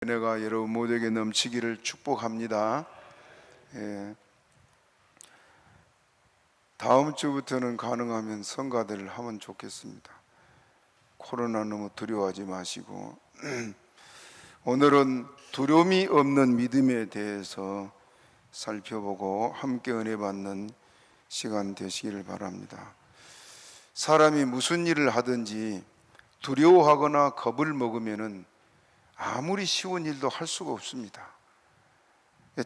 은혜가 여러분 모두에게 넘치기를 축복합니다. 다음 주부터는 가능하면 성가대를 하면 좋겠습니다. 코로나 너무 두려워하지 마시고 오늘은 두려움이 없는 믿음에 대해서 살펴보고 함께 은혜 받는 시간 되시기를 바랍니다. 사람이 무슨 일을 하든지 두려워하거나 겁을 먹으면은 아무리 쉬운 일도 할 수가 없습니다.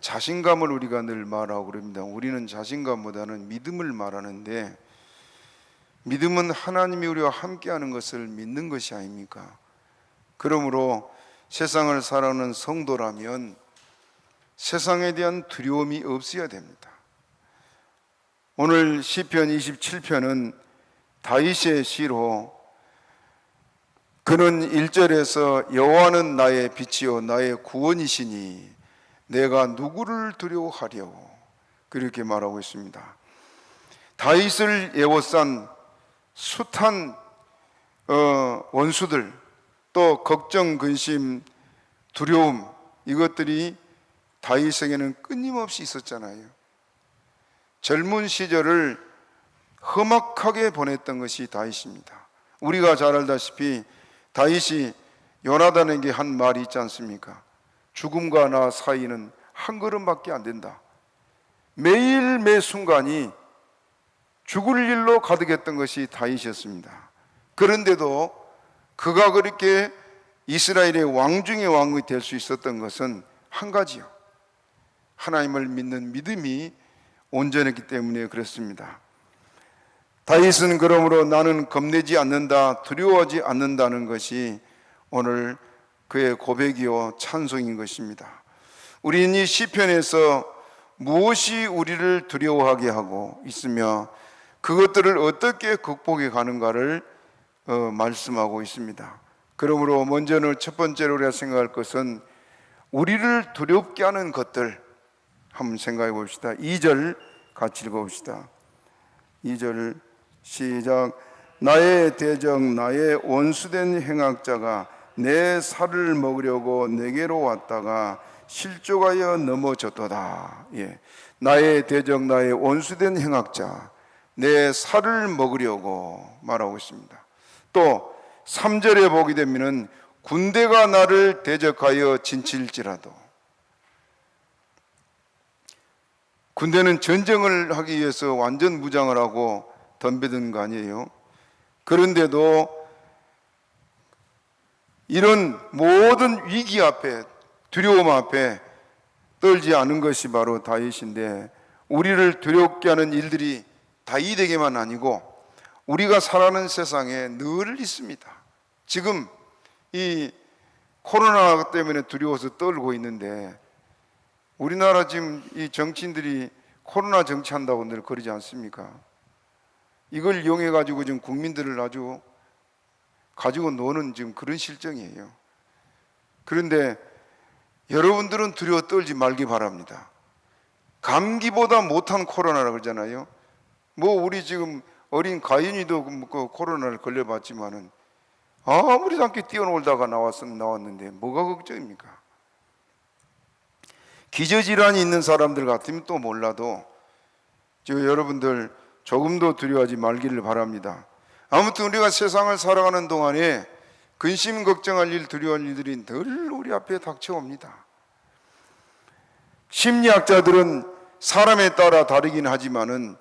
자신감을 우리가 늘 말하고 그럽니다. 우리는 자신감보다는 믿음을 말하는데, 믿음은 하나님이 우리와 함께하는 것을 믿는 것이 아닙니까? 그러므로 세상을 살아가는 성도라면 세상에 대한 두려움이 없어야 됩니다. 오늘 시편 27편은 다윗의 시로, 그는 1절에서 여호와는 나의 빛이요 나의 구원이시니 내가 누구를 두려워하려고, 그렇게 말하고 있습니다. 다윗을 에워싼 숱한 원수들, 또 걱정, 근심, 두려움, 이것들이 다윗에게는 끊임없이 있었잖아요. 젊은 시절을 험악하게 보냈던 것이 다윗입니다. 우리가 잘 알다시피 다윗이 요나단에게 한 말이 있지 않습니까? 죽음과 나 사이는 한 걸음밖에 안 된다. 매일 매 순간이 죽을 일로 가득했던 것이 다윗이었습니다. 그런데도 그가 그렇게 이스라엘의 왕 중의 왕이 될 수 있었던 것은 한 가지요, 하나님을 믿는 믿음이 온전했기 때문에 그렇습니다. 다윗은 그러므로 나는 겁내지 않는다, 두려워하지 않는다는 것이 오늘 그의 고백이요 찬송인 것입니다. 우리는 이 시편에서 무엇이 우리를 두려워하게 하고 있으며 그것들을 어떻게 극복해 가는가를 말씀하고 있습니다. 그러므로 먼저는 첫 번째로 우리가 생각할 것은 우리를 두렵게 하는 것들 한번 생각해 봅시다. 2절 같이 읽어봅시다. 2절 시작. 나의 대적, 나의 원수된 행악자가 내 살을 먹으려고 내게로 왔다가 실족하여 넘어졌도다. 나의 대적, 나의 원수된 행악자, 내 살을 먹으려고 말하고 있습니다. 또 3절에 보게 되면은 군대가 나를 대적하여 진칠지라도, 군대는 전쟁을 하기 위해서 완전 무장을 하고 덤벼든 거 아니에요. 그런데도 이런 모든 위기 앞에, 두려움 앞에 떨지 않은 것이 바로 다윗인데, 우리를 두렵게 하는 일들이 다윗에게만 아니고 우리가 살아가는 세상에 늘 있습니다. 지금 이 코로나 때문에 두려워서 떨고 있는데, 우리나라 지금 이 정치인들이 코로나 정치한다고 늘 그러지 않습니까? 이걸 이용해 가지고 지금 국민들을 아주 가지고 노는 지금 그런 실정이에요. 그런데 여러분들은 두려워 떨지 말기 바랍니다. 감기보다 못한 코로나라 그러잖아요. 우리 지금 어린 가인이도 그 코로나를 걸려봤지만은 아무리 함께 뛰어놀다가 나왔는데 뭐가 걱정입니까? 기저질환이 있는 사람들 같으면 또 몰라도 여러분들 조금도 두려워하지 말기를 바랍니다. 아무튼 우리가 세상을 살아가는 동안에 근심 걱정할 일, 두려워할 일들이 늘 우리 앞에 닥쳐옵니다. 심리학자들은 사람에 따라 다르긴 하지만은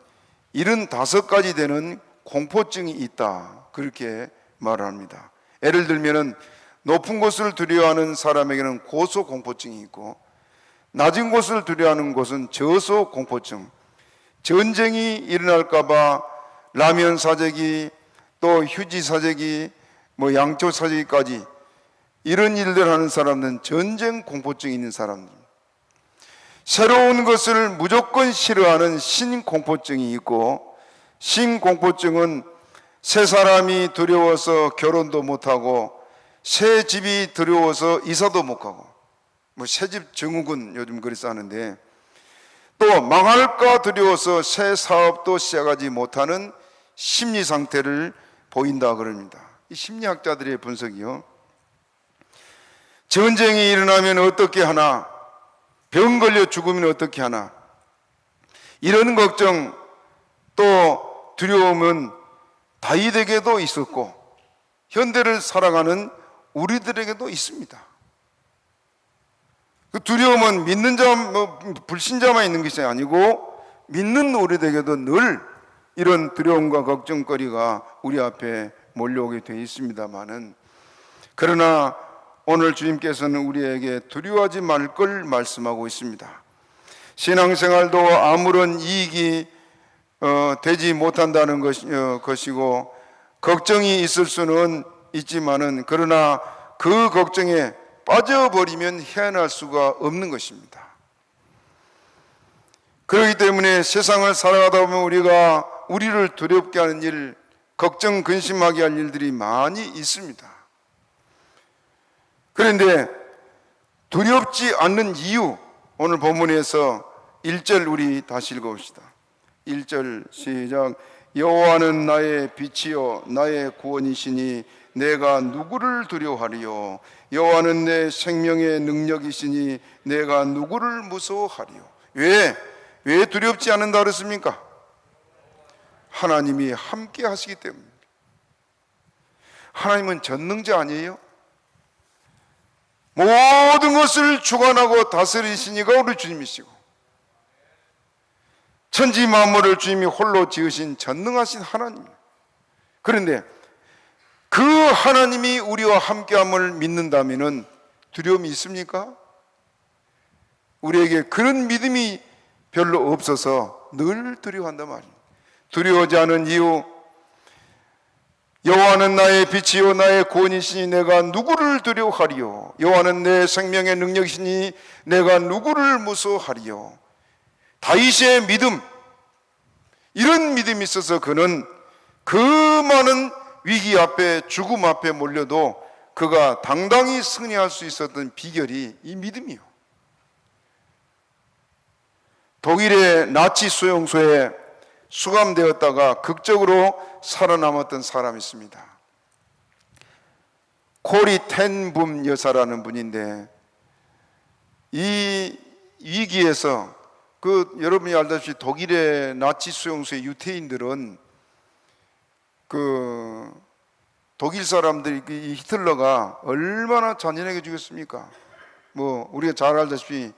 75가지 되는 공포증이 있다, 그렇게 말을 합니다. 예를 들면은 높은 곳을 두려워하는 사람에게는 고소공포증이 있고, 낮은 곳을 두려워하는 곳은 저소공포증, 전쟁이 일어날까봐 라면 사재기, 또 휴지 사재기, 양초 사재기까지 이런 일들 하는 사람들은 전쟁 공포증이 있는 사람들. 새로운 것을 무조건 싫어하는 신공포증이 있고, 신공포증은 새 사람이 두려워서 결혼도 못하고, 새 집이 두려워서 이사도 못 가고, 새집 증후군 요즘 그래서 하는데, 또 망할까 두려워서 새 사업도 시작하지 못하는 심리 상태를 보인다 그럽니다. 이 심리학자들의 분석이요, 전쟁이 일어나면 어떻게 하나, 병 걸려 죽으면 어떻게 하나, 이런 걱정 또 두려움은 다윗에게도 있었고 현대를 살아가는 우리들에게도 있습니다. 그 두려움은 믿는 자, 불신자만 있는 것이 아니고 믿는 우리들에게도 늘 이런 두려움과 걱정거리가 우리 앞에 몰려오게 되어 있습니다만은, 그러나 오늘 주님께서는 우리에게 두려워하지 말 걸 말씀하고 있습니다. 신앙생활도 아무런 이익이 되지 못한다는 것이고 걱정이 있을 수는 있지만은, 그러나 그 걱정에 빠져버리면 헤어날 수가 없는 것입니다. 그렇기 때문에 세상을 살아가다 보면 우리를 두렵게 하는 일, 걱정 근심하게 할 일들이 많이 있습니다. 그런데 두렵지 않는 이유, 오늘 본문에서 1절 우리 다시 읽어봅시다. 1절 시작. 여호와는 나의 빛이요 나의 구원이시니 내가 누구를 두려워하리요. 여호와는 내 생명의 능력이시니 내가 누구를 무서워하리요. 왜 두렵지 않는다 그랬습니까? 하나님이 함께 하시기 때문입니다. 하나님은 전능자 아니에요? 모든 것을 주관하고 다스리시니가 우리 주님이시고, 천지 만물을 주님이 홀로 지으신 전능하신 하나님이에요. 그런데 그 하나님이 우리와 함께함을 믿는다면 두려움이 있습니까? 우리에게 그런 믿음이 별로 없어서 늘 두려워한단 말이에요. 두려워하지 않은 이유, 여호와는 나의 빛이요 나의 구원이시니 내가 누구를 두려워하리요. 여호와는 내 생명의 능력이시니 내가 누구를 무서워하리요. 다윗의 믿음, 이런 믿음이 있어서 그는 그 많은 위기 앞에, 죽음 앞에 몰려도 그가 당당히 승리할 수 있었던 비결이 이 믿음이요. 독일의 나치 수용소에 수감되었다가 극적으로 살아남았던 사람이 있습니다. 코리 텐붐 여사라는 분인데, 이 위기에서 여러분이 알다시피 독일의 나치 수용소의 유태인들은 독일 사람들이, 이 히틀러가 얼마나 잔인하게 죽였습니까? 우리가 잘 알다시피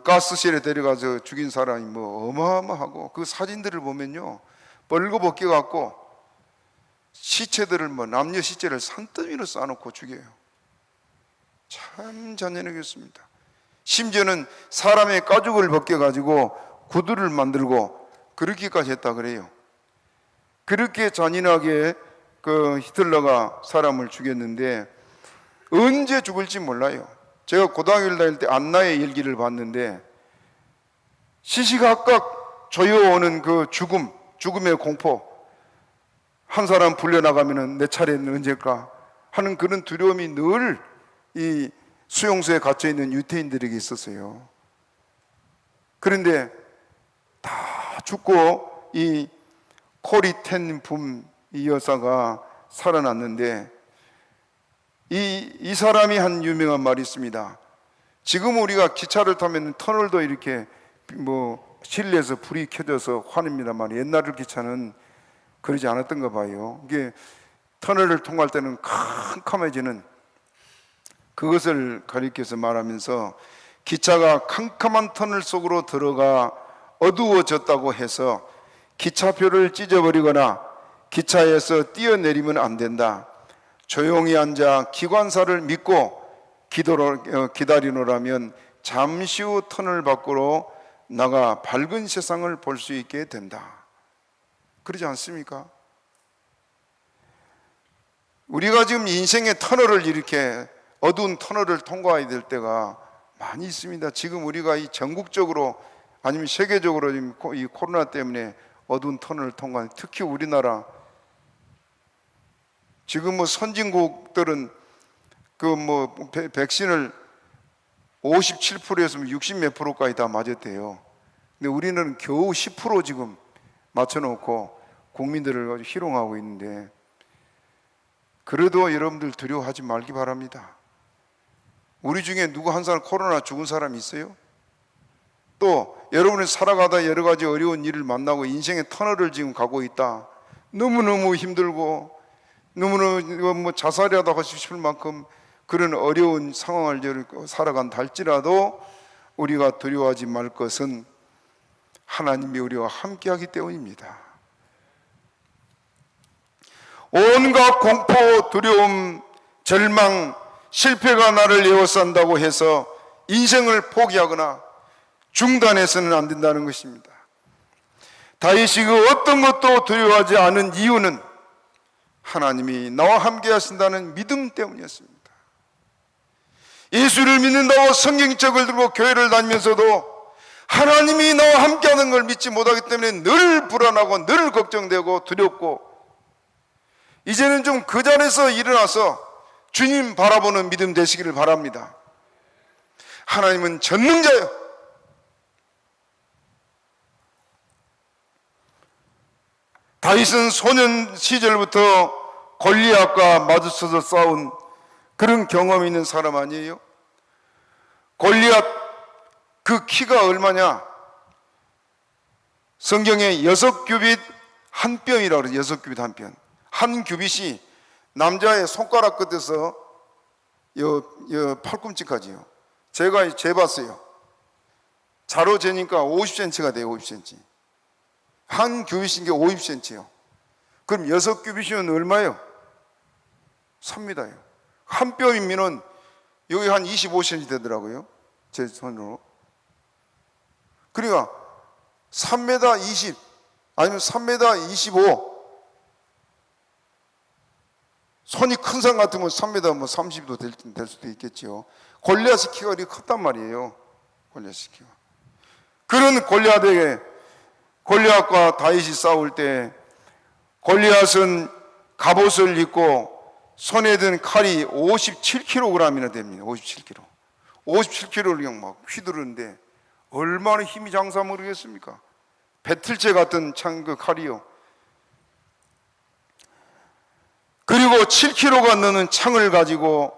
가스실에 데려가서 죽인 사람이 어마어마하고, 그 사진들을 보면요 벌거벗겨 갖고 시체들을 남녀 시체를 산더미로 쌓아놓고 죽여요. 참 잔인하게 했습니다. 심지어는 사람의 가죽을 벗겨가지고 구두를 만들고 그렇게까지 했다 그래요. 그렇게 잔인하게 히틀러가 사람을 죽였는데 언제 죽을지 몰라요. 제가 고등학교를 다닐 때 안나의 일기를 봤는데 시시각각 조여오는 그 죽음의 공포, 한 사람 불려나가면 내 차례는 언제일까 하는 그런 두려움이 늘 이 수용소에 갇혀있는 유태인들에게 있었어요. 그런데 다 죽고 이 코리 텐붐 이 여사가 살아났는데, 이 사람이 한 유명한 말이 있습니다. 지금 우리가 기차를 타면 터널도 이렇게 실내에서 불이 켜져서 환입니다만, 옛날 기차는 그러지 않았던가 봐요. 이게 터널을 통할 때는 캄캄해지는, 그것을 가리켜서 말하면서 기차가 캄캄한 터널 속으로 들어가 어두워졌다고 해서 기차표를 찢어버리거나 기차에서 뛰어내리면 안 된다. 조용히 앉아 기관사를 믿고 기다리노라면 잠시 후 터널 밖으로 나가 밝은 세상을 볼 수 있게 된다. 그러지 않습니까? 우리가 지금 인생의 터널을, 이렇게 어두운 터널을 통과해야 될 때가 많이 있습니다. 지금 우리가 이 전국적으로 아니면 세계적으로 이 코로나 때문에 어두운 터널을 통과하는, 특히 우리나라 지금 선진국들은 백신을 57%에서 60 몇 프로까지 다 맞았대요. 근데 우리는 겨우 10% 지금 맞춰놓고 국민들을 희롱하고 있는데, 그래도 여러분들 두려워하지 말기 바랍니다. 우리 중에 누구 한 사람 코로나 죽은 사람이 있어요? 또 여러분이 살아가다 여러 가지 어려운 일을 만나고 인생의 터널을 지금 가고 있다. 너무너무 힘들고 너무너무 뭐 자살이라도 하고 싶을 만큼 그런 어려운 상황을 살아간다 할지라도 우리가 두려워하지 말 것은 하나님이 우리와 함께하기 때문입니다. 온갖 공포, 두려움, 절망, 실패가 나를 에워싼다고 해서 인생을 포기하거나 중단해서는 안 된다는 것입니다. 다윗이 그 어떤 것도 두려워하지 않은 이유는 하나님이 나와 함께 하신다는 믿음 때문이었습니다. 예수를 믿는다고 성경책을 들고 교회를 다니면서도 하나님이 나와 함께하는 걸 믿지 못하기 때문에 늘 불안하고 늘 걱정되고 두렵고, 이제는 좀 그 자리에서 일어나서 주님 바라보는 믿음 되시기를 바랍니다. 하나님은 전능자예요. 다윗은 소년 시절부터 골리앗과 마주쳐서 싸운 그런 경험이 있는 사람 아니에요? 골리앗 그 키가 얼마냐? 성경에 6규빗 한 뼘이라고 그래요. 6규빗 한 뼘. 한 규빗이 남자의 손가락 끝에서 팔꿈치까지요. 제가 재봤어요. 자로 재니까 50cm가 돼요. 50cm. 한 규빗인 게 50cm요. 그럼 6규빗이면 얼마예요? 3m예요. 한 뼘이면은 여기 한 25cm 되더라고요. 제 손으로. 그러니까 3m 20 아니면 3m 25. 손이 큰 사람 같으면 3m 뭐 30도 될 수도 있겠죠. 골리앗의 키가 이렇게 컸단 말이에요. 골리앗의 키가. 그런 골리앗과 다윗이 싸울 때 골리앗은 갑옷을 입고 손에 든 칼이 57kg이나 됩니다. 57kg. 57kg를 그냥 막 휘두르는데 얼마나 힘이 장사 모르겠습니까? 배틀째 같은 참 그 칼이요. 그리고 7kg가 넘는 창을 가지고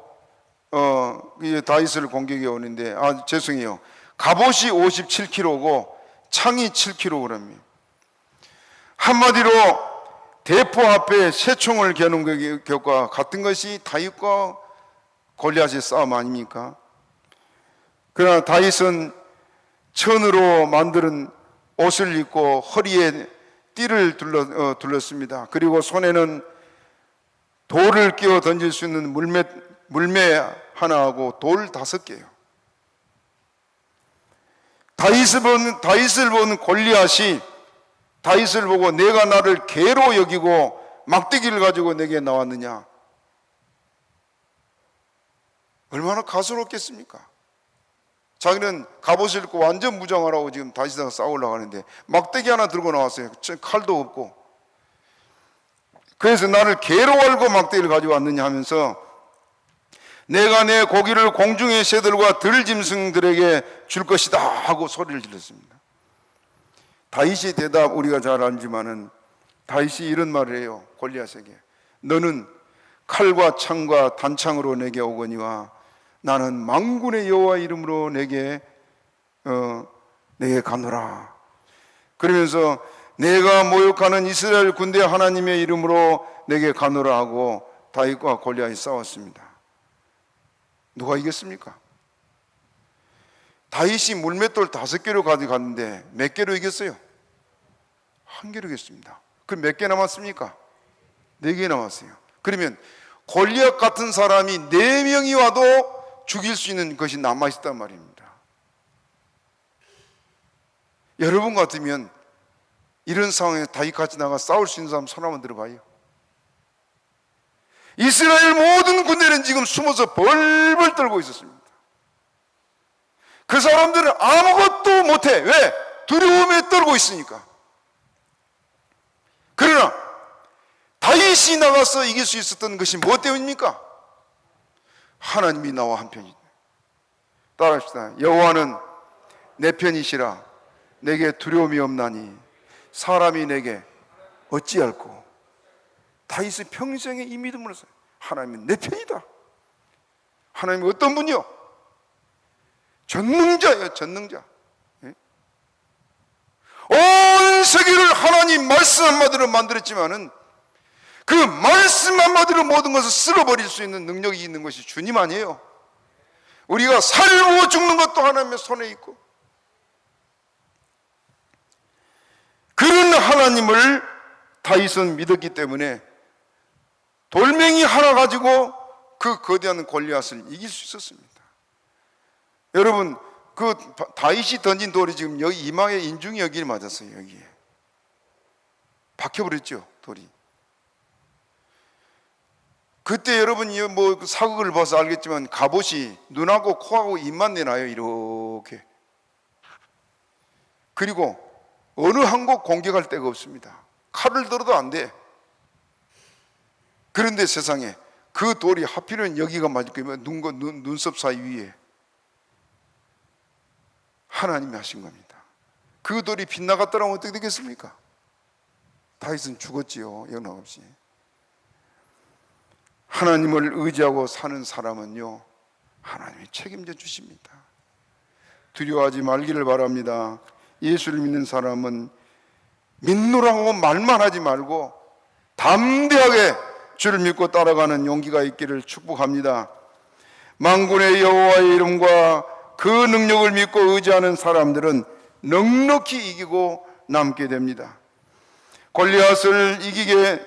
다윗을 공격해 오는데, 죄송해요. 갑옷이 57kg고 창이 7kg이에요. 한마디로 대포 앞에 새총을 겨눈 것과 같은 것이 다윗과 골리앗의 싸움 아닙니까? 그러나 다윗은 천으로 만든 옷을 입고 허리에 띠를 둘렀습니다. 그리고 손에는 돌을 끼워 던질 수 있는 물매 하나하고 돌 5개요. 다윗을 본 골리앗이 다윗을 보고 내가 나를 개로 여기고 막대기를 가지고 내게 나왔느냐, 얼마나 가소롭겠습니까? 자기는 갑옷을 입고 완전 무장하라고 지금 다윗이랑 싸우려고 하는데 막대기 하나 들고 나왔어요. 칼도 없고. 그래서 나를 개로 알고 막대기를 가지고 왔느냐 하면서 내가 내 고기를 공중의 새들과 들짐승들에게 줄 것이다 하고 소리를 질렀습니다. 다윗의 대답 우리가 잘 알지만은 다윗이 이런 말을 해요. 골리앗에게 너는 칼과 창과 단창으로 내게 오거니와 나는 만군의 여호와 이름으로 내게 가노라. 그러면서 내가 모욕하는 이스라엘 군대 하나님의 이름으로 내게 가노라 하고 다윗과 골리앗이 싸웠습니다. 누가 이겼습니까? 다윗이 물맷돌 5개로 가져갔는데 몇 개로 이겼어요? 1개로 이겼습니다. 그럼 몇 개 남았습니까? 4개 남았어요. 그러면 골리앗 같은 사람이 4명이 와도 죽일 수 있는 것이 남아있단 말입니다. 여러분 같으면 이런 상황에 다윗같이 나가 싸울 수 있는 사람 손 한번 들어봐요. 이스라엘 모든 군대는 지금 숨어서 벌벌 떨고 있었습니다. 그 사람들은 아무것도 못해. 왜? 두려움에 떨고 있으니까. 그러나 다윗이 나가서 이길 수 있었던 것이 무엇 때문입니까? 하나님이 나와 한편이다. 따라합시다. 여호와는 내 편이시라. 내게 두려움이 없나니 사람이 내게 어찌할꼬. 다윗은 평생에 이 믿음을 했어요. 하나님은 내 편이다. 하나님은 어떤 분이요? 전능자예요, 전능자. 예? 온 세계를 하나님 말씀 한마디로 만들었지만은 그 말씀 한마디로 모든 것을 쓸어버릴 수 있는 능력이 있는 것이 주님 아니에요. 우리가 살고 죽는 것도 하나님의 손에 있고, 그런 하나님을 다윗은 믿었기 때문에 돌멩이 하나 가지고 그 거대한 골리앗을 이길 수 있었습니다. 여러분, 그 다윗이 던진 돌이 지금 여기 이마에 인중이 여기에 맞았어요. 여기에 박혀버렸죠, 돌이. 그때 여러분이 뭐 사극을 봐서 알겠지만 갑옷이 눈하고 코하고 입만 내놔요, 이렇게. 그리고 어느 한 곳 공격할 데가 없습니다. 칼을 들어도 안 돼. 그런데 세상에 그 돌이 하필은 여기가 맞을 거면 눈썹 사이 위에 하나님이 하신 겁니다. 그 돌이 빗나갔더라면 어떻게 되겠습니까? 다윗은 죽었지요, 영락없이. 하나님을 의지하고 사는 사람은요, 하나님이 책임져 주십니다. 두려워하지 말기를 바랍니다. 예수를 믿는 사람은 믿노라고 말만 하지 말고 담대하게 주를 믿고 따라가는 용기가 있기를 축복합니다. 만군의 여호와의 이름과 그 능력을 믿고 의지하는 사람들은 넉넉히 이기고 남게 됩니다. 골리앗을 이기게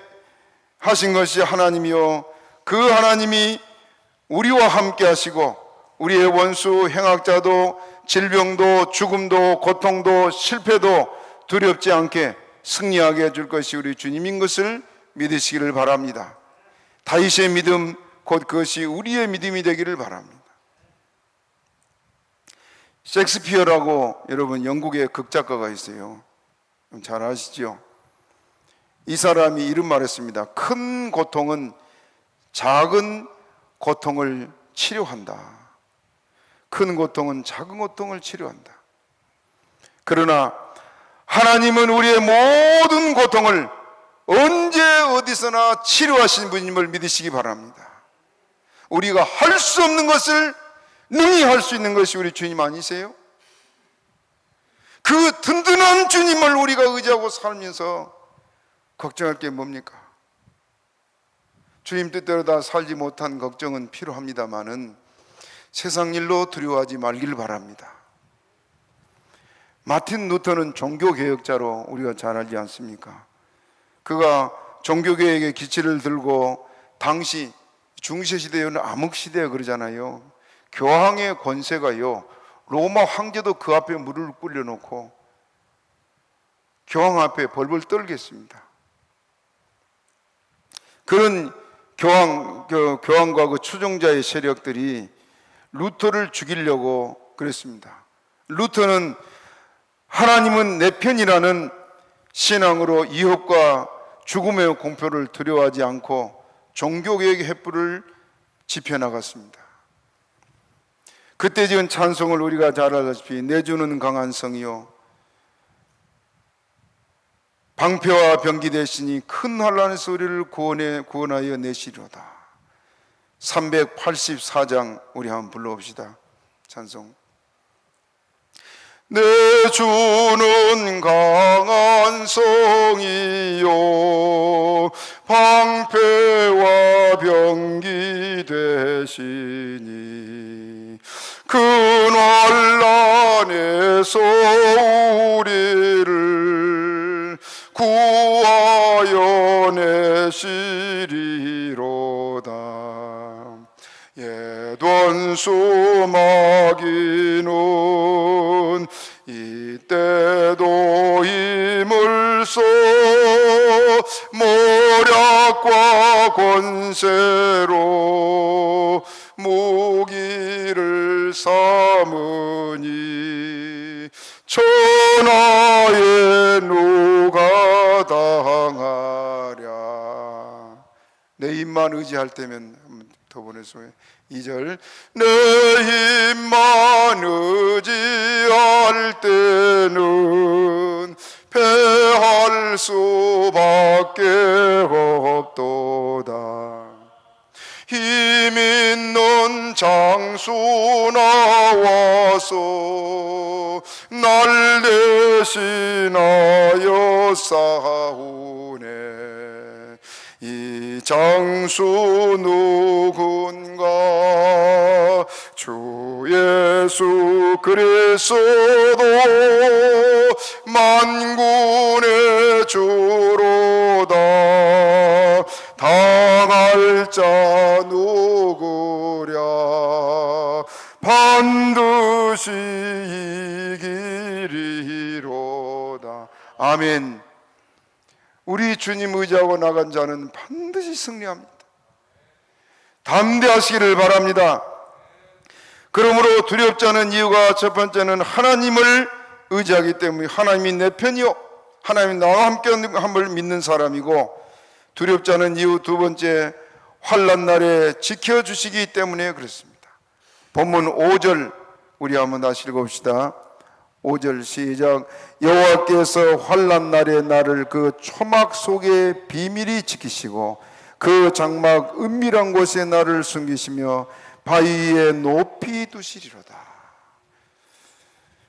하신 것이 하나님이요, 그 하나님이 우리와 함께 하시고 우리의 원수 행악자도 질병도 죽음도 고통도 실패도 두렵지 않게 승리하게 해줄 것이 우리 주님인 것을 믿으시기를 바랍니다. 다윗의 믿음, 곧 그것이 우리의 믿음이 되기를 바랍니다. 셰익스피어라고 여러분 영국의 극작가가 있어요. 잘 아시죠? 이 사람이 이런 말을 했습니다. 큰 고통은 작은 고통을 치료한다. 큰 고통은 작은 고통을 치료한다. 그러나 하나님은 우리의 모든 고통을 언제 어디서나 치료하신 분임을 믿으시기 바랍니다. 우리가 할 수 없는 것을 능히 할 수 있는 것이 우리 주님 아니세요? 그 든든한 주님을 우리가 의지하고 살면서 걱정할 게 뭡니까? 주님 뜻대로 다 살지 못한 걱정은 필요합니다마는 세상 일로 두려워하지 말기를 바랍니다. 마틴 루터는 종교개혁자로 우리가 잘 알지 않습니까? 그가 종교개혁의 기치를 들고 당시 중세시대에는 암흑시대 그러잖아요. 교황의 권세가요, 로마 황제도 그 앞에 무릎을 꿇려놓고 교황 앞에 벌벌 떨겠습니다. 그런 교황과 그 추종자의 세력들이 루터를 죽이려고 그랬습니다. 루터는 하나님은 내 편이라는 신앙으로 이웃과 죽음의 공포를 두려워하지 않고 종교개혁의 횃불을 지펴나갔습니다. 그때 지은 찬송을 우리가 잘 알다시피 내주는 강한 성이요 방패와 병기 되시니 큰 환난에서 우리를 구원하여 내시리로다. 384장 우리 한번 불러봅시다. 찬송. 내주는 강한 성이요 방패와 병기 되시니 큰 환난에서 우리를 구하여 내시리로다. 옛 원수 마귀는 이때도 힘을 써 모략과 권세로 무기를 삼으니 천하에 누가 당하랴. 내 힘만 의지할 때면 더 보내서 2절 내 힘만 의지할 때는 패할 수밖에 없도다. 힘 있는 장수 나와 하소 날 대신하여 싸우네. 이 장수 누군가 주 예수 그리스도 만군의 주로다. 당할 자 누구랴 반드시 이기리로다. 아멘. 우리 주님 의지하고 나간 자는 반드시 승리합니다. 담대하시기를 바랍니다. 그러므로 두렵지 않은 이유가 첫 번째는 하나님을 의지하기 때문에 하나님이 내 편이요 하나님이 나와 함께함을 믿는 사람이고, 두렵지 않은 이유 두 번째, 환난 날에 지켜주시기 때문에 그렇습니다. 본문 5절 우리 한번 다시 읽어봅시다. 5절 시작. 여호와께서 환난 날에 나를 그 초막 속에 비밀히 지키시고 그 장막 은밀한 곳에 나를 숨기시며 바위 위에 높이 두시리로다.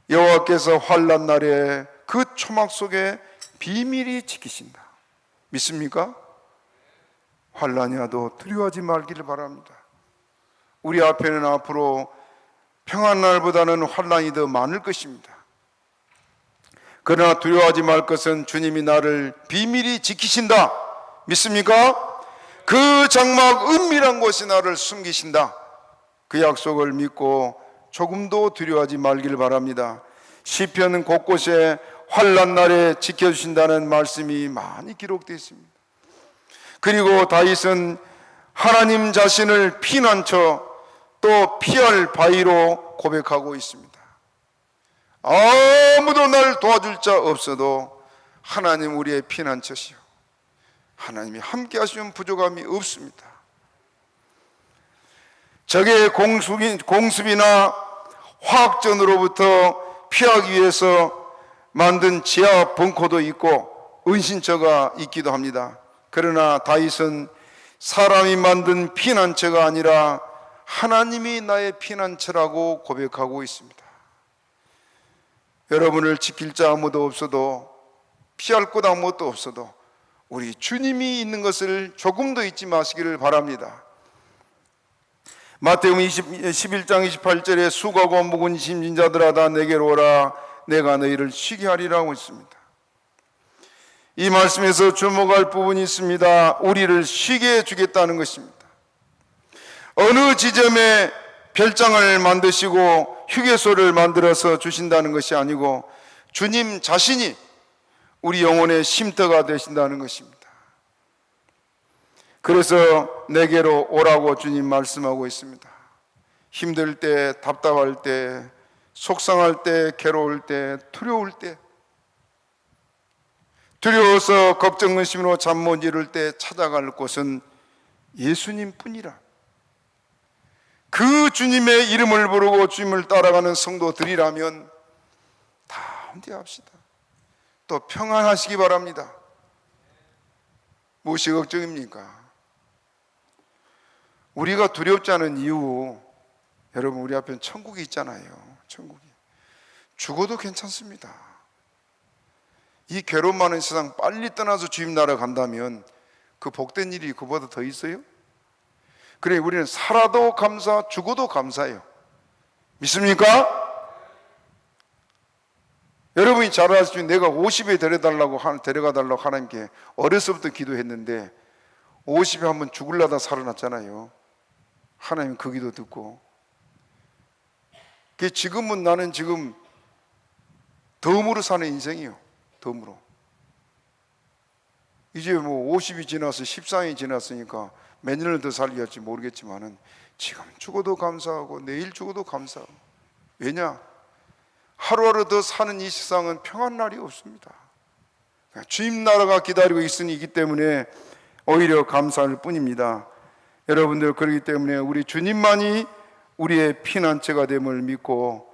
여호와께서 환난 날에 그 초막 속에 비밀히 지키신다. 믿습니까? 환난이 와도 두려워하지 말기를 바랍니다. 우리 앞에는 앞으로 평안 날보다는 환난이 더 많을 것입니다. 그러나 두려워하지 말 것은 주님이 나를 비밀히 지키신다. 믿습니까? 그 장막 은밀한 곳에 나를 숨기신다. 그 약속을 믿고 조금도 두려워하지 말기를 바랍니다. 시편 곳곳에 환난 날에 지켜주신다는 말씀이 많이 기록되어 있습니다. 그리고 다윗은 하나님 자신을 피난처 또 피할 바위로 고백하고 있습니다. 아무도 날 도와줄 자 없어도 하나님 우리의 피난처시오. 하나님이 함께 하시면 부족함이 없습니다. 적의 공습이나 화학전으로부터 피하기 위해서 만든 지하 벙커도 있고 은신처가 있기도 합니다. 그러나 다윗은 사람이 만든 피난처가 아니라 하나님이 나의 피난처라고 고백하고 있습니다. 여러분을 지킬 자 아무도 없어도, 피할 곳 아무것도 없어도 우리 주님이 있는 것을 조금도 잊지 마시기를 바랍니다. 마태복음 11장 28절에 수고하고 무거운 짐진 자들아 다 내게로 오라 내가 너희를 쉬게 하리라고 했습니다. 이 말씀에서 주목할 부분이 있습니다. 우리를 쉬게 해주겠다는 것입니다. 어느 지점에 별장을 만드시고 휴게소를 만들어서 주신다는 것이 아니고 주님 자신이 우리 영혼의 쉼터가 되신다는 것입니다. 그래서 내게로 오라고 주님 말씀하고 있습니다. 힘들 때, 답답할 때, 속상할 때, 괴로울 때, 두려울 때, 두려워서 걱정 근심으로 잠 못 이룰 때 찾아갈 곳은 예수님 뿐이라. 그 주님의 이름을 부르고 주님을 따라가는 성도들이라면 다 함께합시다. 또 평안하시기 바랍니다. 무엇이 걱정입니까? 우리가 두렵지 않은 이유, 여러분 우리 앞엔 천국이 있잖아요. 천국이. 죽어도 괜찮습니다. 이 괴로움 많은 세상 빨리 떠나서 주님 나라 간다면 그 복된 일이 그보다 더 있어요? 그래 우리는 살아도 감사, 죽어도 감사해요. 믿습니까? 여러분이 잘 아시지만 내가 50에 데려가달라고 하나님께 어려서부터 기도했는데 50에 한번 죽으려다 살아났잖아요. 하나님 그 기도 듣고. 지금은 나는 지금 덤으로 사는 인생이에요. 덤으로. 이제 뭐 50이 지나서 14이 지났으니까 몇 년을 더 살게 할지 모르겠지만은 지금 죽어도 감사하고 내일 죽어도 감사하고. 왜냐? 하루하루 더 사는 이 세상은 평안 날이 없습니다. 주님 나라가 기다리고 있기 때문에 오히려 감사할 뿐입니다. 여러분들 그렇기 때문에 우리 주님만이 우리의 피난처가 됨을 믿고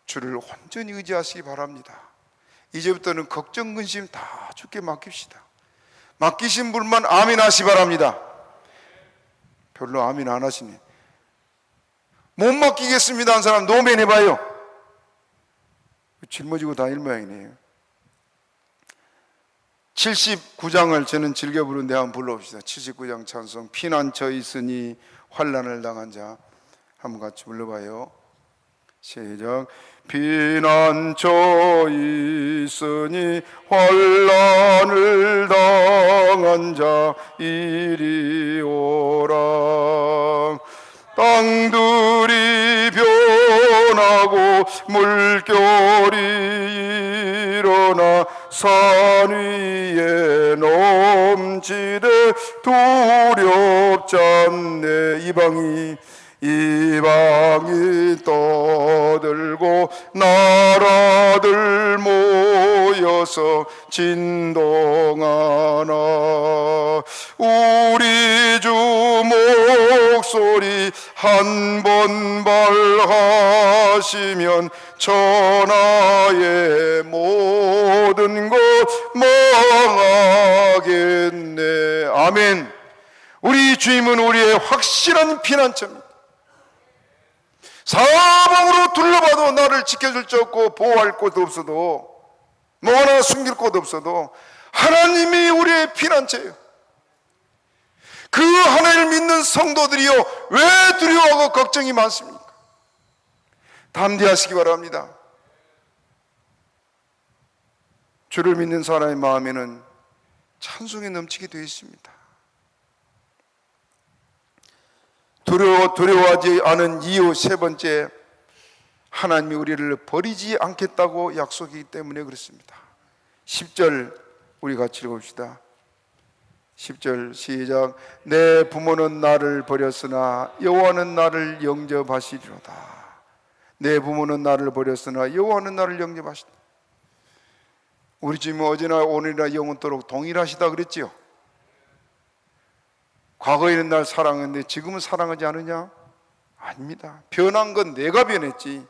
주를 온전히 의지하시기 바랍니다. 이제부터는 걱정 근심 다 주께 맡깁시다. 맡기신 분만 아멘 하시 바랍니다. 별로 아멘 안 하시네. 못 맡기겠습니다 한 사람 노멘 해봐요. 짊어지고 다닐 모양이네요. 79장을 저는 즐겨 부르는데 한번 불러봅시다. 79장 찬송. 피난처 있으니 환난을 당한 자. 한번 같이 불러봐요. 시작. 피난처 있으니 환난을 당한 자 이리 오라. 땅들이 변하고 물결이 일어나 산 위에 넘치되 두렵지 않네. 이방이 떠들고 나라들 모여서 진동하나. 우리 주 목소리 한 번 발하시면 천하의 모든 것 망하겠네. 아멘. 우리 주님은 우리의 확실한 피난처입니다. 사방으로 둘러봐도 나를 지켜줄 자 없고 보호할 곳 없어도, 뭐 하나 숨길 곳 없어도 하나님이 우리의 피난처예요. 그 하나님을 믿는 성도들이요, 왜 두려워하고 걱정이 많습니까? 담대하시기 바랍니다. 주를 믿는 사람의 마음에는 찬송이 넘치게 되어 있습니다. 두려워하지 않은 이유 세 번째, 하나님이 우리를 버리지 않겠다고 약속이기 때문에 그렇습니다. 10절 우리 같이 읽어봅시다. 10절 시작. 내 부모는 나를 버렸으나 여호와는 나를 영접하시리로다. 내 부모는 나를 버렸으나 여호와는 나를 영접하시리로다. 우리 주님은 어제나 오늘이나 영원토록 동일하시다 그랬지요. 과거에는 날 사랑했는데 지금은 사랑하지 않느냐? 아닙니다. 변한 건 내가 변했지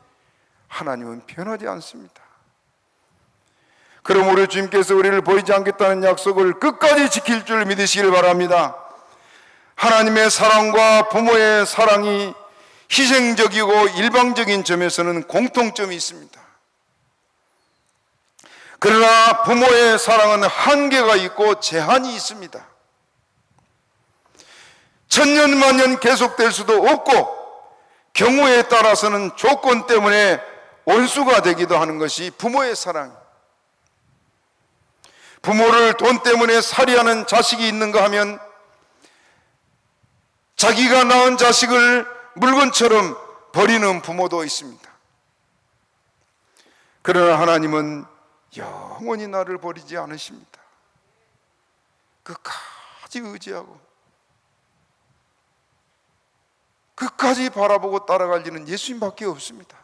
하나님은 변하지 않습니다. 그럼 우리 주님께서 우리를 버리지 않겠다는 약속을 끝까지 지킬 줄 믿으시길 바랍니다. 하나님의 사랑과 부모의 사랑이 희생적이고 일방적인 점에서는 공통점이 있습니다. 그러나 부모의 사랑은 한계가 있고 제한이 있습니다. 천년만년 계속될 수도 없고 경우에 따라서는 조건 때문에 원수가 되기도 하는 것이 부모의 사랑. 부모를 돈 때문에 살해하는 자식이 있는가 하면 자기가 낳은 자식을 물건처럼 버리는 부모도 있습니다. 그러나 하나님은 영원히 나를 버리지 않으십니다. 끝까지 의지하고 끝까지 바라보고 따라갈 일은 예수님밖에 없습니다.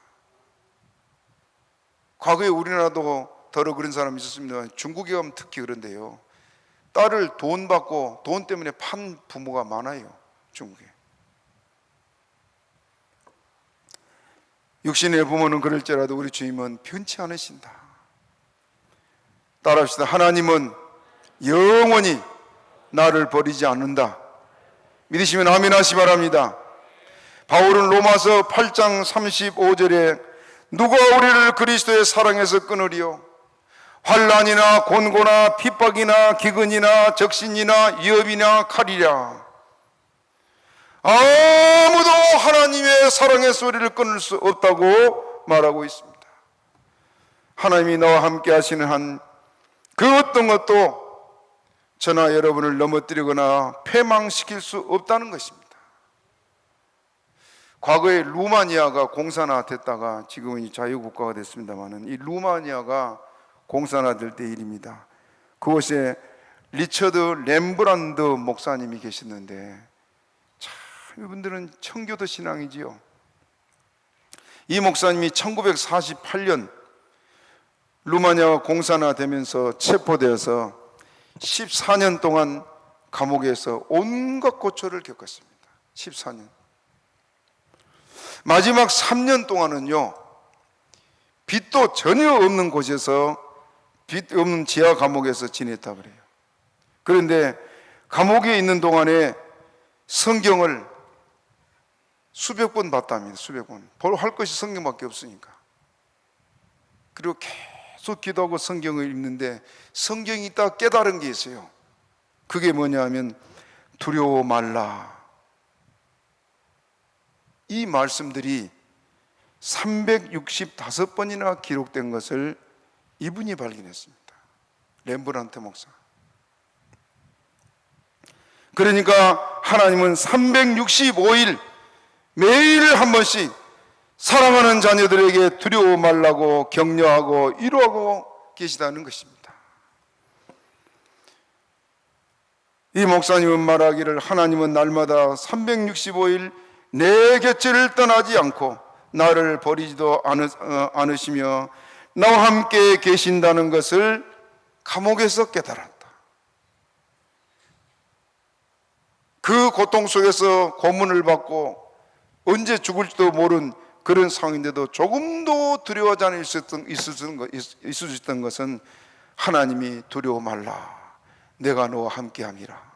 과거에 우리나라도 더러 그런 사람이 있었습니다. 중국에 가면 특히 그런데요, 딸을 돈 받고 돈 때문에 판 부모가 많아요. 중국에. 육신의 부모는 그럴지라도 우리 주님은 변치 않으신다. 따라합시다. 하나님은 영원히 나를 버리지 않는다. 믿으시면 아멘 하시 바랍니다. 바울은 로마서 8장 35절에 누가 우리를 그리스도의 사랑에서 끊으리요? 환난이나 곤고나 핍박이나 기근이나 적신이나 위협이나 칼이랴. 아무도 하나님의 사랑에서 우리를 끊을 수 없다고 말하고 있습니다. 하나님이 나와 함께 하시는 한 그 어떤 것도 저나 여러분을 넘어뜨리거나 패망시킬 수 없다는 것입니다. 과거에 루마니아가 공산화됐다가 지금은 자유국가가 됐습니다만, 이 루마니아가 공산화될 때 일입니다. 그곳에 리처드 렘브란드 목사님이 계셨는데, 참 이분들은 청교도 신앙이지요. 이 목사님이 1948년 루마니아가 공산화되면서 체포되어서 14년 동안 감옥에서 온갖 고초를 겪었습니다. 14년. 마지막 3년 동안은요, 빛도 전혀 없는 곳에서, 빛 없는 지하 감옥에서 지냈다 그래요. 그런데 감옥에 있는 동안에 성경을 수백 번 봤답니다. 수백 번. 바로 할 것이 성경밖에 없으니까. 그리고 계속 기도하고 성경을 읽는데 성경이 있다 깨달은 게 있어요. 그게 뭐냐 하면 두려워 말라. 이 말씀들이 365번이나 기록된 것을 이분이 발견했습니다. 렘브란트 목사. 그러니까 하나님은 365일 매일 한 번씩 사랑하는 자녀들에게 두려워 말라고 격려하고 위로하고 계시다는 것입니다. 이 목사님은 말하기를 하나님은 날마다 365일 내 곁을 떠나지 않고 나를 버리지도 않으시며 나와 함께 계신다는 것을 감옥에서 깨달았다. 그 고통 속에서 고문을 받고 언제 죽을지도 모른 그런 상황인데도 조금도 두려워하지 않을 수 있었던 것은 하나님이 두려워 말라. 내가 너와 함께함이라.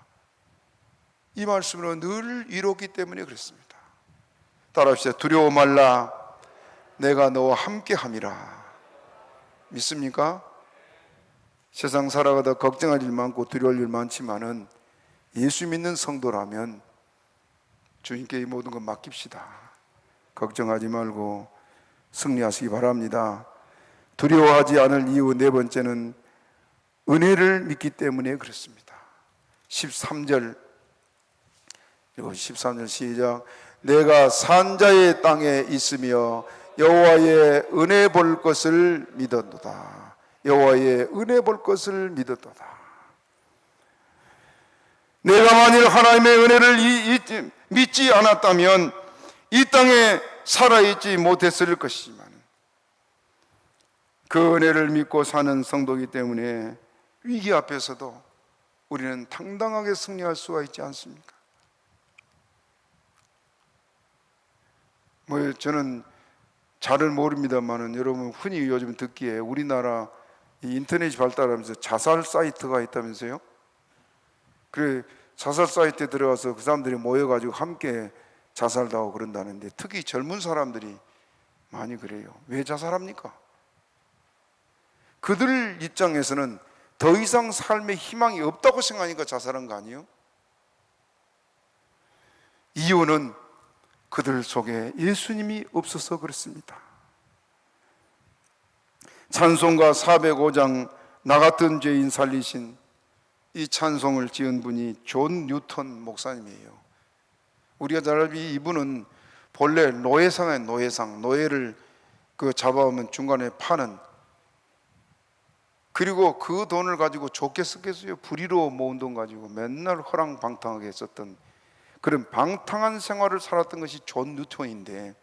이 말씀으로 늘 이뤘기 때문에 그렇습니다. 따라합시다. 두려워 말라. 내가 너와 함께함이라. 믿습니까? 세상 살아가다 걱정할 일 많고 두려울 일 많지만은 예수 믿는 성도라면 주님께 이 모든 것 맡깁시다. 걱정하지 말고 승리하시기 바랍니다. 두려워하지 않을 이유 네 번째는 은혜를 믿기 때문에 그렇습니다. 13절 시작. 내가 산자의 땅에 있으며 여호와의 은혜 볼 것을 믿었도다. 여호와의 은혜 볼 것을 믿었도다. 내가 만일 하나님의 은혜를 믿지 않았다면 이 땅에 살아있지 못했을 것이지만 그 은혜를 믿고 사는 성도이기 때문에 위기 앞에서도 우리는 당당하게 승리할 수가 있지 않습니까? 저는 잘은 모릅니다만은 여러분 흔히 요즘 듣기에 우리나라 인터넷이 발달하면서 자살 사이트가 있다면서요? 그래 자살 사이트에 들어가서 그 사람들이 모여가지고 함께 자살도 하고 그런다는데 특히 젊은 사람들이 많이 그래요. 왜 자살합니까? 그들 입장에서는 더 이상 삶에 희망이 없다고 생각하니까 자살한 거 아니에요? 이유는 그들 속에 예수님이 없어서 그렇습니다. 찬송가 405장 나 같은 죄인 살리신 이 찬송을 지은 분이 존 뉴턴 목사님이에요. 우리가 잘 알기 이분은 본래 노예상에 노예를 잡아오면 중간에 파는, 그리고 그 돈을 가지고 좋게 쓰겠어요? 불의로 모은 돈 가지고 맨날 허랑방탕하게 했었던 그런 방탕한 생활을 살았던 것이 존 뉴턴인데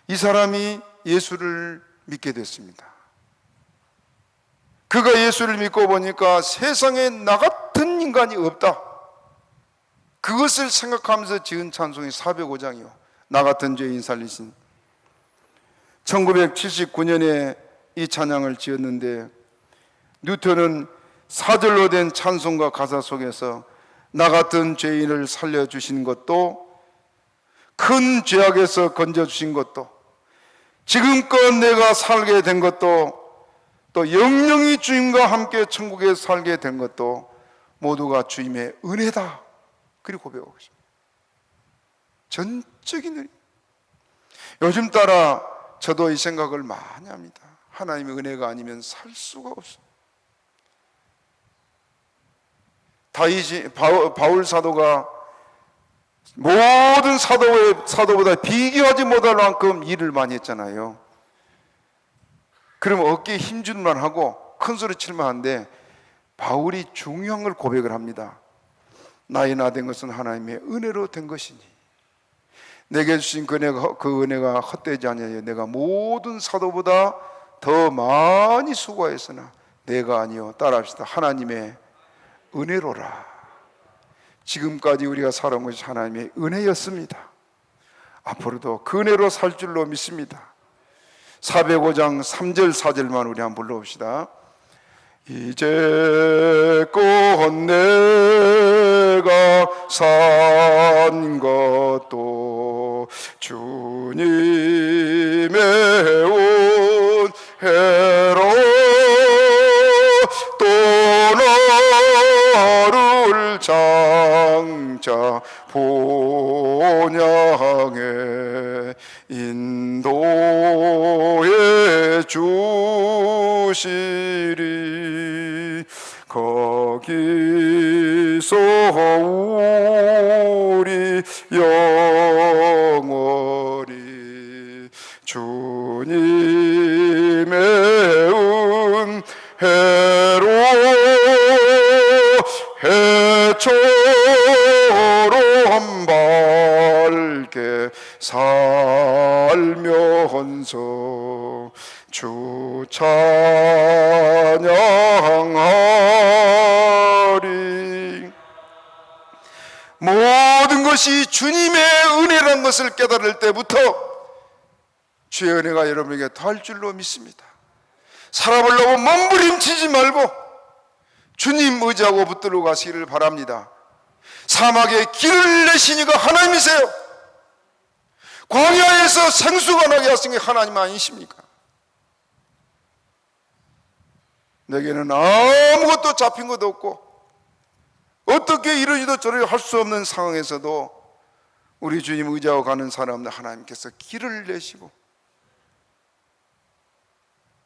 이 사람이 예수를 믿게 됐습니다. 그가 예수를 믿고 보니까 세상에 나 같은 인간이 없다. 그것을 생각하면서 지은 찬송이 405장이요. 나 같은 죄인 살리신. 1979년에 이 찬양을 지었는데 뉴턴은 4절로 된 찬송과 가사 속에서 나 같은 죄인을 살려주신 것도 큰 죄악에서 건져주신 것도 지금껏 내가 살게 된 것도 또 영영이 주님과 함께 천국에 살게 된 것도 모두가 주님의 은혜다. 그리고 고백하고 있습니다. 전적인 은혜. 요즘 따라 저도 이 생각을 많이 합니다. 하나님의 은혜가 아니면 살 수가 없어요. 바울 사도가 모든 사도보다 비교하지 못할 만큼 일을 많이 했잖아요. 그러면 어깨에 힘줄만 하고 큰 소리 칠만 한데 바울이 중요한 걸 고백을 합니다. 나의 나 된 것은 하나님의 은혜로 된 것이니 내게 주신 그 은혜가 헛되지 아니하여 내가 모든 사도보다 더 많이 수고하였으나 내가 아니요 따라합시다. 하나님의 은혜로라. 지금까지 우리가 살아온 것이 하나님의 은혜였습니다. 앞으로도 그 은혜로 살 줄로 믿습니다. 405장 3절 4절만 우리 한번 불러봅시다. 이제껏 내가 산 것도 주님의 은혜 본향에 인도해 주시리. 거기서 우리 영원히 주님의 은혜로 해처럼 밝게 살면서 주 찬양하리. 모든 것이 주님의 은혜라는 것을 깨달을 때부터 주의 은혜가 여러분에게 더할 줄로 믿습니다. 살아보려고 몸부림치지 말고 주님 의지하고 붙들고 가시기를 바랍니다. 사막에 길을 내시니가 하나님이세요. 광야에서 생수가 나게 하신 게 하나님 아니십니까? 내게는 아무것도 잡힌 것도 없고 어떻게 이러지도 저러지 할 수 없는 상황에서도 우리 주님 의지하고 가는 사람들 하나님께서 길을 내시고,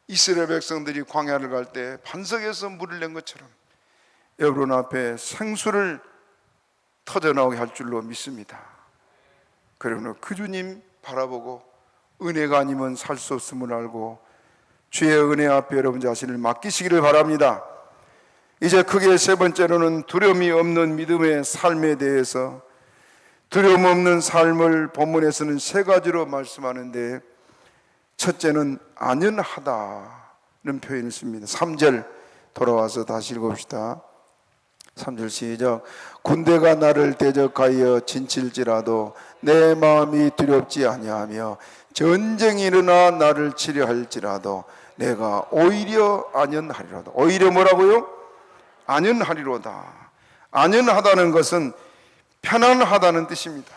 이스라엘 백성들이 광야를 갈 때 반석에서 물을 낸 것처럼 여러분 앞에 생수를 터져나오게 할 줄로 믿습니다. 그러므로 그 주님 바라보고 은혜가 아니면 살 수 없음을 알고 주의 은혜 앞에 여러분 자신을 맡기시기를 바랍니다. 이제 크게 세 번째로는 두려움이 없는 믿음의 삶에 대해서, 두려움 없는 삶을 본문에서는 세 가지로 말씀하는데, 첫째는 안연하다는 표현을 씁니다. 3절 돌아와서 다시 읽읍시다. 3절 시작. 군대가 나를 대적하여 진칠지라도 내 마음이 두렵지 아니하며 전쟁이 일어나 나를 치려 할지라도 내가 오히려 안연하리로다. 오히려 뭐라고요? 안연하리로다. 안연하다는 것은 편안하다는 뜻입니다.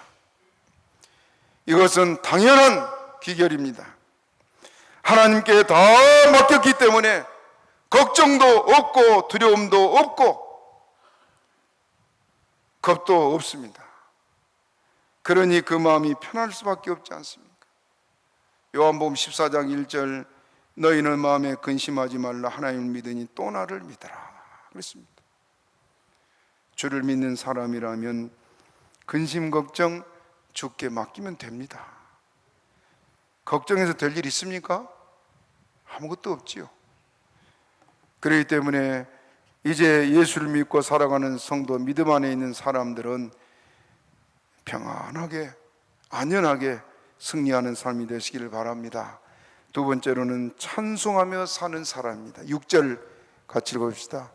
이것은 당연한 기결입니다. 하나님께 다 맡겼기 때문에 걱정도 없고 두려움도 없고 겁도 없습니다. 그러니 그 마음이 편할 수밖에 없지 않습니까? 요한복음 14장 1절, 너희는 마음에 근심하지 말라. 하나님을 믿으니 또 나를 믿어라 그랬습니다. 주를 믿는 사람이라면 근심 걱정 주께 맡기면 됩니다. 걱정해서 될 일 있습니까? 아무것도 없지요. 그렇기 때문에 이제 예수를 믿고 살아가는 성도, 믿음 안에 있는 사람들은 평안하게 안연하게 승리하는 삶이 되시기를 바랍니다. 두 번째로는 찬송하며 사는 사람입니다. 6절 같이 읽어봅시다.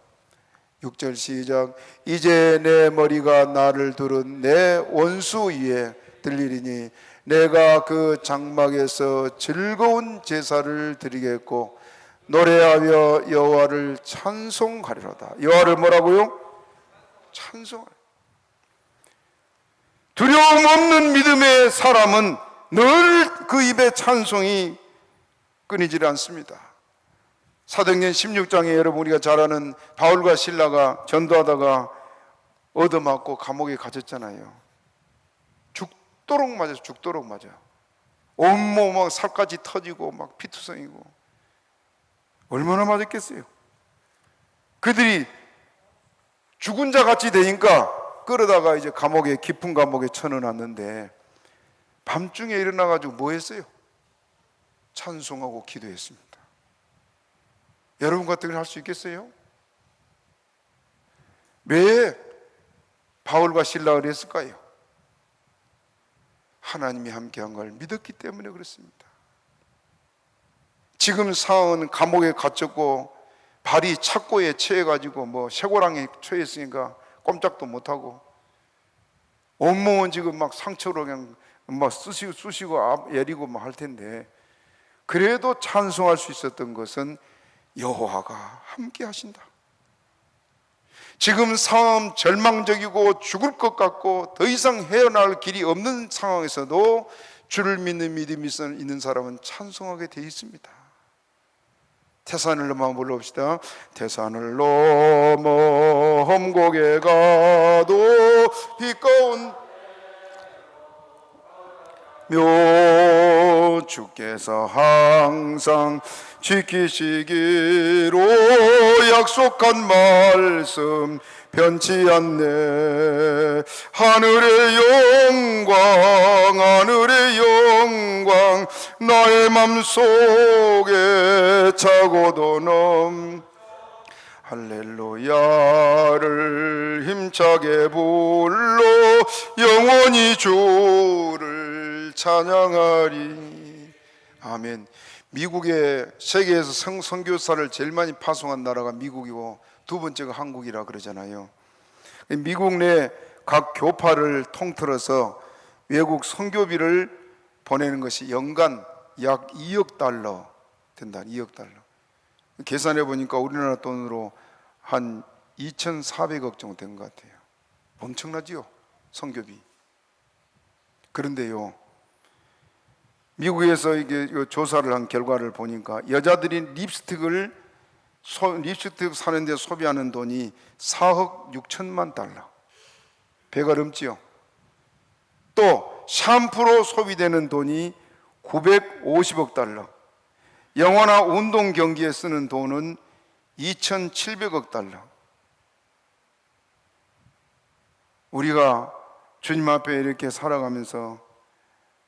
6절 시작. 이제 내 머리가 나를 두른 내 원수 위에 들리리니 내가 그 장막에서 즐거운 제사를 드리겠고 노래하며 여호와를 찬송하리로다. 여호와를 뭐라고요? 찬송하리. 두려움 없는 믿음의 사람은 늘 그 입에 찬송이 끊이질 않습니다. 사도행전 16장에 여러분 우리가 잘 아는 바울과 실라가 전도하다가 얻어맞고 감옥에 갇혔잖아요. 죽도록 맞아요. 죽도록 맞아요. 온몸 막 살까지 터지고 막 피투성이고 얼마나 맞았겠어요. 그들이 죽은 자 같이 되니까 끌어다가 이제 감옥에, 깊은 감옥에 쳐넣어놨는데 밤중에 일어나가지고 뭐 했어요? 찬송하고 기도했습니다. 여러분 같은 걸 할 수 있겠어요? 왜 바울과 실라가 그랬을까요? 하나님이 함께한 걸 믿었기 때문에 그렇습니다. 지금 상황은 감옥에 갇혔고 발이 착고에 처해가지고 뭐 쇠고랑에 처했으니까 꼼짝도 못하고 온몸은 지금 막 상처로 그냥 막 쑤시고 애리고 막 할 텐데, 그래도 찬송할 수 있었던 것은 여호와가 함께 하신다. 지금 상황 절망적이고 죽을 것 같고 더 이상 헤어나올 길이 없는 상황에서도 주를 믿는 믿음이 있는 사람은 찬송하게 되어 있습니다. 태산을 넘어 한번 불러봅시다. 태산을 넘어 험곡에 가도 빛가운 주께서 항상 지키시기로 약속한 말씀 변치 않네. 하늘의 영광 나의 맘속에 차고도 넘 할렐루야를 힘차게 불러 영원히 주를 찬양하리. 아멘. 미국의 세계에서 선교사를 제일 많이 파송한 나라가 미국이고 두 번째가 한국이라 그러잖아요. 미국 내 각 교파를 통틀어서 외국 선교비를 보내는 것이 연간 약 2억 달러 된다. 2억 달러. 계산해 보니까 우리나라 돈으로 한 2,400억 정도 된 것 같아요. 엄청나지요, 선교비. 그런데요, 미국에서 이게 조사를 한 결과를 보니까 여자들이 립스틱 사는데 소비하는 돈이 4억 6천만 달러. 배가 넘지요. 또 샴푸로 소비되는 돈이 950억 달러. 영화나 운동 경기에 쓰는 돈은 2,700억 달러. 우리가 주님 앞에 이렇게 살아가면서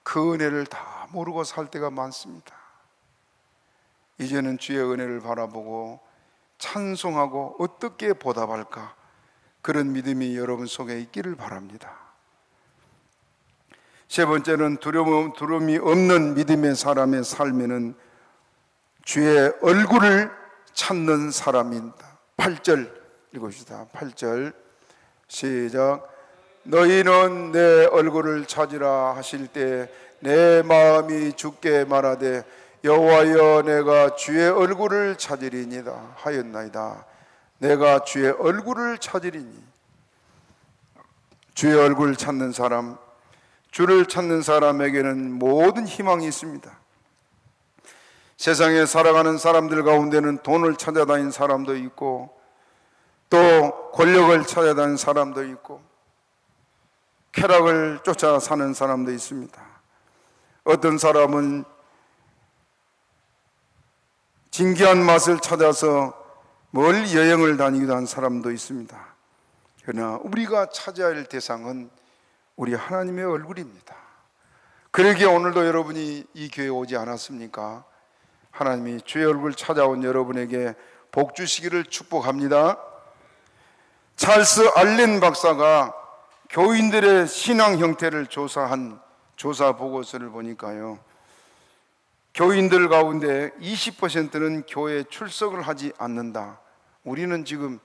그 은혜를 다 모르고 살 때가 많습니다. 이제는 주의 은혜를 바라보고 찬송하고 어떻게 보답할까, 그런 믿음이 여러분 속에 있기를 바랍니다. 세 번째는 두려움이 없는 믿음의 사람의 삶에는 주의 얼굴을 찾는 사람입니다. 8절 읽읍시다. 8절 시작. 너희는 내 얼굴을 찾으라 하실 때 내 마음이 주께 말하되 여호와여 내가 주의 얼굴을 찾으리니이다 하였나이다. 내가 주의 얼굴을 찾으리니. 주의 얼굴을 찾는 사람, 주를 찾는 사람에게는 모든 희망이 있습니다. 세상에 살아가는 사람들 가운데는 돈을 찾아다니는 사람도 있고 또 권력을 찾아다니는 사람도 있고 쾌락을 쫓아 사는 사람도 있습니다. 어떤 사람은 진귀한 맛을 찾아서 멀리 여행을 다니기도 한 사람도 있습니다. 그러나 우리가 찾아야 할 대상은 우리 하나님의 얼굴입니다. 그러기에 오늘도 여러분이 이 교회에 오지 않았습니까? 하나님이 주의 얼굴 찾아온 여러분에게 복 주시기를 축복합니다. 찰스 알렌 박사가 교인들의 신앙 형태를 조사한 조사 보고서를 보니까요, 교인들 가운데 20%는 교회에 출석을 하지 않는다. 우리는 지금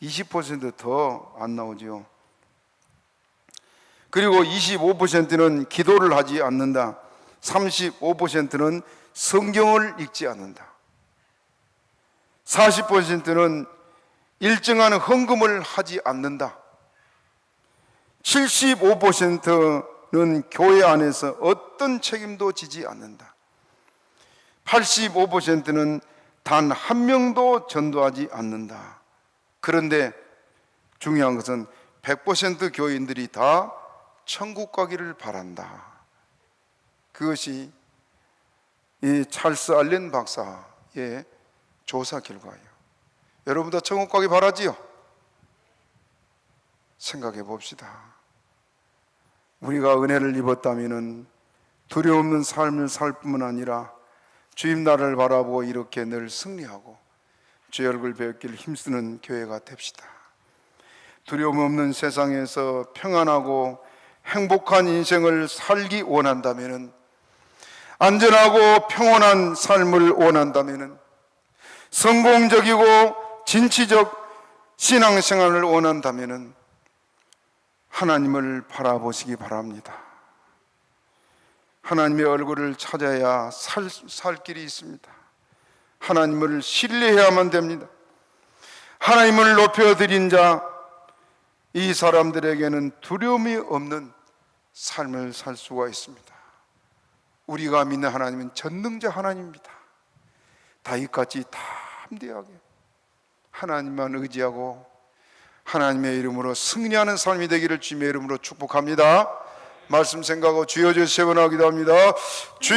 20% 더 안 나오죠. 그리고 25%는 기도를 하지 않는다. 35%는 성경을 읽지 않는다. 40%는 일정한 헌금을 하지 않는다. 75%는 교회 안에서 어떤 책임도 지지 않는다. 85%는 단 한 명도 전도하지 않는다. 그런데 중요한 것은 100% 교인들이 다 천국 가기를 바란다. 그것이 이 찰스 알렌 박사의 조사 결과예요. 여러분 다 천국 가기 바라지요? 생각해 봅시다. 우리가 은혜를 입었다면 두려움 없는 삶을 살 뿐만 아니라 주님 나라를 바라보고 이렇게 늘 승리하고 주의 얼굴 뵙기를 힘쓰는 교회가 됩시다. 두려움 없는 세상에서 평안하고 행복한 인생을 살기 원한다면, 안전하고 평온한 삶을 원한다면, 성공적이고 진취적 신앙생활을 원한다면 하나님을 바라보시기 바랍니다. 하나님의 얼굴을 찾아야 살 길이 있습니다. 하나님을 신뢰해야만 됩니다. 하나님을 높여드린 자, 이 사람들에게는 두려움이 없는 삶을 살 수가 있습니다. 우리가 믿는 하나님은 전능자 하나님입니다. 다윗같이 담대하게 하나님만 의지하고 하나님의 이름으로 승리하는 삶이 되기를 주님의 이름으로 축복합니다. 말씀 생각하고 주여 주여 세 번 하기도 합니다. 주여